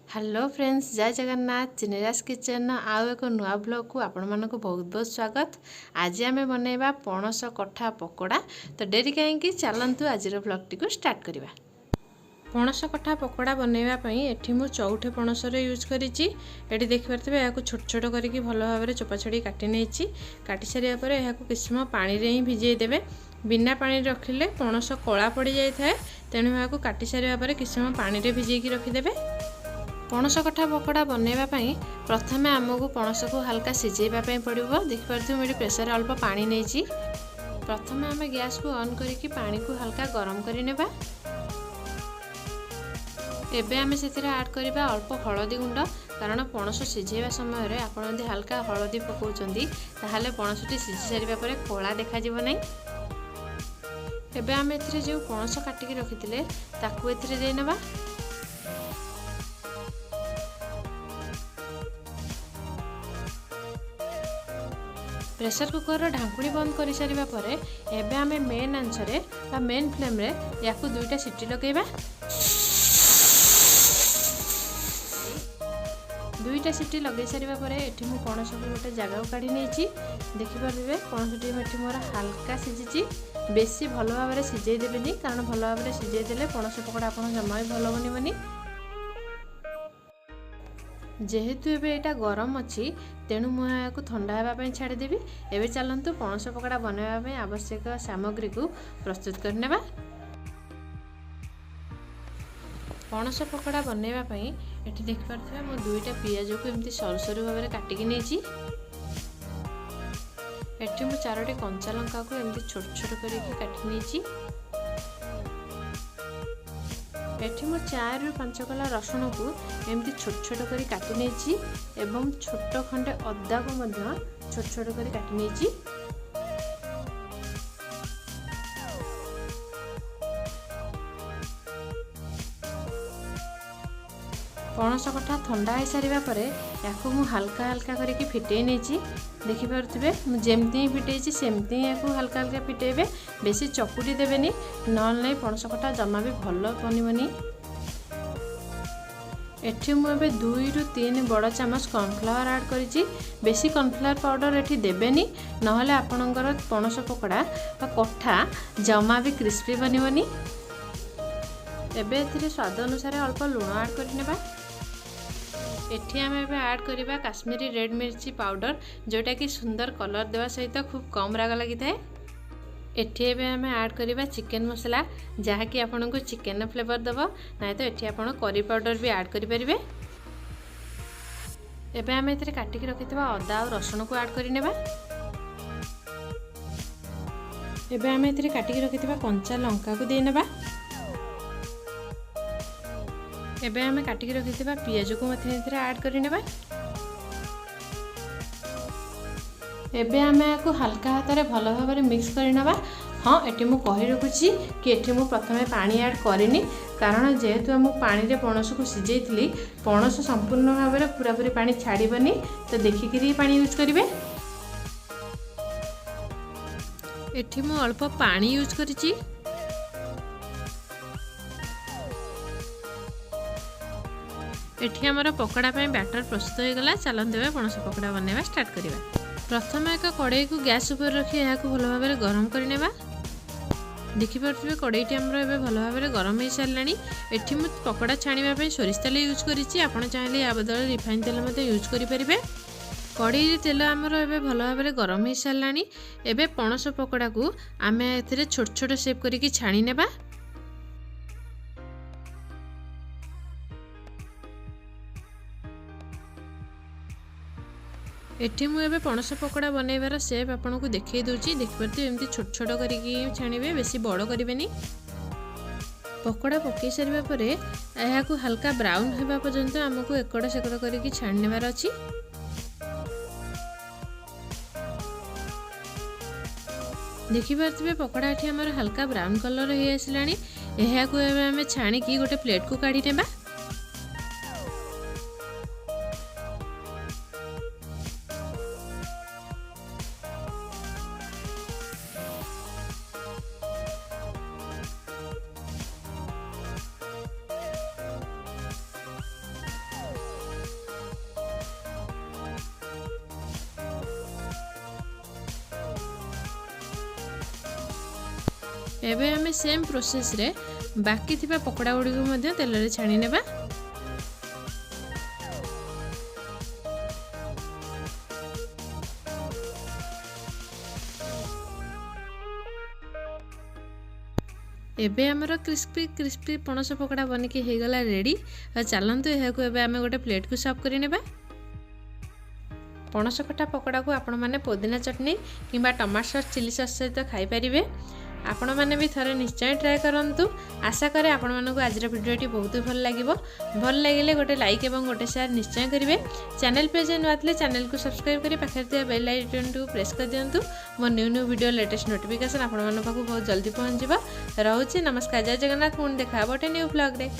Hello friends, जय Jagannath. चिनेरास kitchen आउ एक नुआ ब्लॉग को आपण मानक बहुत बहुत स्वागत। आज आम बनैबा पणस कठा पकोड़ा। तो डेरी कहीं चलतु आज ब्लॉग टी को स्टार्ट करवा। पणस कठा पकोड़ा बनैबा पई एठी मु चौठे पणसर यूज करिछि। एठी देखि परथबे याकु छोट छोट करिकि भलो भाबरे चोपा छड़ी काटि नेछि। काटि सारिया परे याकु किछ समय पानी रे ही भिजै देबे। बिना पानी रखिले पणस कला पड़ी जाय थाए, तेणु याकु काटि सारिया परे किछ समय पानी रे भिजै कि रखि देबे। पणस कठा पकोड़ा बनैबा पई प्रथमे आमको पणस को हल्का सिझेबा पई पड़िबो। देखि परथु मेडी प्रेशर अल्प पानी नेछि। प्रथमे आमे गैस को ऑन करिकि पानी को हल्का गरम करि नेबा। एबे आमे सेतिरे ऐड करिबा अल्प हळदी गुंड, कारण पणस सिझेबा समय रे आपण यदि हल्का हळदी पकाउचंदी ताहाले पणसटी सिझी सारिबा परे कोळा देखा जिवो नै। एबे आमे एथिरे जे पणस काटिकि रखिथिले ताकू एथिरे देइ नेबा। प्रेशर कुकर ढांकुणी बंद कर सारिबा परे एबे आमे मेन आंचरे बा मेन फ्लेम रे याकू दुईटा सीटी लगेबा। दुईटा सीटी लगे सारिबा परे एठी मु पणस को गोटे जगह को काढी नेछि। देखि परबे पणसटी एठी मोर हल्का सिझिछि। बेसी भलो भाबरे सिझेइ देबेनी, कारण भलो भाबरे सिझेइ देले पणस पकोड़ा आपण जम्मा भी भलो बनिबनी। जेहेतु एबे एटा गरम अछि तेणु मु याकू ठंडा हेबा पई छाडी देबी। एबे चलंतु पणस पकोड़ा बनैबा पई आवश्यक सामग्री को प्रस्तुत करनेबा। पणस पकोड़ा बनैबा पई एठी देखि परथबे मु दुईटा पियाज को एम्ति सरू सरू भाबरे काटिकि नेछि। एठी मु चारोटी कंचा लंका को एम्ति छोट छोट करिकि काटि नेछि। एठी मु 4 रु 5 कला रसुण को एमती छोट छोट करी काटि नेछि एवं छोट खंडे अदा को मध्य छोट छोट करी काटि नेछि। पणस कठा ठंडा हो सारिबा परे याकू मु हल्का हल्का करिकि फिटै नेछि। देखि परथबे मु जेमती ही फिटैछि सेमती याकू हल्का हल्का फिटैबे। बेसी चकुटी देबेनी, नल नै पणस कठा जम्मा भी भलो बनिबनी। एठी मु एबे 2 रु 3 बड़ चामच कॉर्नफ्लावर ऐड करिछि। बेसी कॉर्नफ्लावर पाउडर एठी देबेनी, नहले आपणकर पणस पकोड़ा बा कठा जम्मा भी क्रिस्पी बनिबनी। एबे एथिरे स्वाद अनुसार अल्प लूण ऐड करिनेबा। एठी आमे एबे ऐड करिबा काश्मीरी रेड मिर्ची पाउडर, जोटा कि सुंदर कलर देवा सहित खूब कम राग लगी थाए। एठी एबे आमे ऐड करिबा चिकन मसला, जहा कि आपन को चिकन फ्लेवर दबो, नै तो एठी आपन करी पाउडर भी ऐड करि परिबे। एबे आमे एथिरे काटि के रखितबा अदा और रसुण को ऐड करि नेबा। एबे आमे एथिरे काटि के रखितबा कंचा लंका को दे नेबा। एबे आमे काटि के रखितबा पियाज को मथे एथिरे ऐड करि नेबा। एबे आमे याकू हल्का हाथ रे भलो भाबरे मिक्स करि नेबा। हाँ, एठी मु कहि रखुछि कि एठी मु प्रथमे पानी ऐड करिनी, कारण जेहेतु हम पानी रे पणस को सिझैथिली, पणस संपूर्ण भाबरे पूरा पूरी पानी छाड़ीबनी, तो देखि करी पानी यूज करिवे। एठी मु अल्प पानी यूज करिछि। एठी हमर पकोड़ा पई बैटर प्रस्तुत हो गला। चलंतु एबे पणस पकोड़ा बनैबा स्टार्ट करिबा। प्रथम एक कड़ाई को गैस ऊपर रखी यहाँ को भलो भाबरे गरम करनेबा। देखि परथबे कड़ाईटी हमर एबे भलो भाबरे गरम हो सारलानी। एठी मु पकोड़ा छाणीबा पई सोरिष तेल यूज करिछि। आपण चाहिले या बदल रिफाइन तेल मते यूज करि परिबे। कड़ाई रे तेल हमर एबे भलो भाबरे गरम हो सारलानी। एबे पणस पकोड़ा को आमे एथिरे छोट छोट शेप करिकि छाणी नेबा। एठी मु एबे पणस पकोड़ा बनैबार शेप आपन को देखै दोछि। देखि परथि एमती छोट छोट करिकि छाणीबे, बेसी बड़ करिबेनी। पकोड़ा पकै सारिबा परे एहा को हल्का ब्राउन हेबा पर्यंत हमको एकड़ सेकड़ करिकि छाणी नेबार अछि। देखि परथबे पकोड़ा एठी हमर हल्का ब्राउन कलर हे आसलानी। एहा को एबे हमें छाणी की गोटे प्लेट को काढी नेबा। एबे आमे सेम प्रोसेस रे बाकी थिबा पकोड़ा गुडी को मध्य तेल रे छाणी नेबा। एबे हमर क्रिस्पी क्रिस्पी पणस पकोड़ा बनिकी हे गला रेडी। चलंतु एहा को एबे आमे गोटे प्लेट को सर्व करि नेबा। पणस कटा पकोड़ा को आपण माने पुदीना चटनी किंबा टमाटो सॉस चिली सॉस सहित खाई परिबे। आपण माने भी थरे निश्चय ट्राए करंतु। आशा करे आपण मानको आज भिडियोटी बहुत भल लागिवो। भल लागिले गोटे लाइक एवं गोटे शेयर निश्चय करिवे। चैनल पे जे नथिले चैनल को सब्सक्राइब करी पाखरे थिया बेल आइकन को प्रेस कर दियंतु। मो न्यू वीडियो लेटेस्ट नोटिफिकेशन आपण मानको बहुत जल्दी पहुंच जिवो। रहउची नमस्कार, जय जगन्नाथ। पुन देखा गोटे न्यू व्लॉग रे।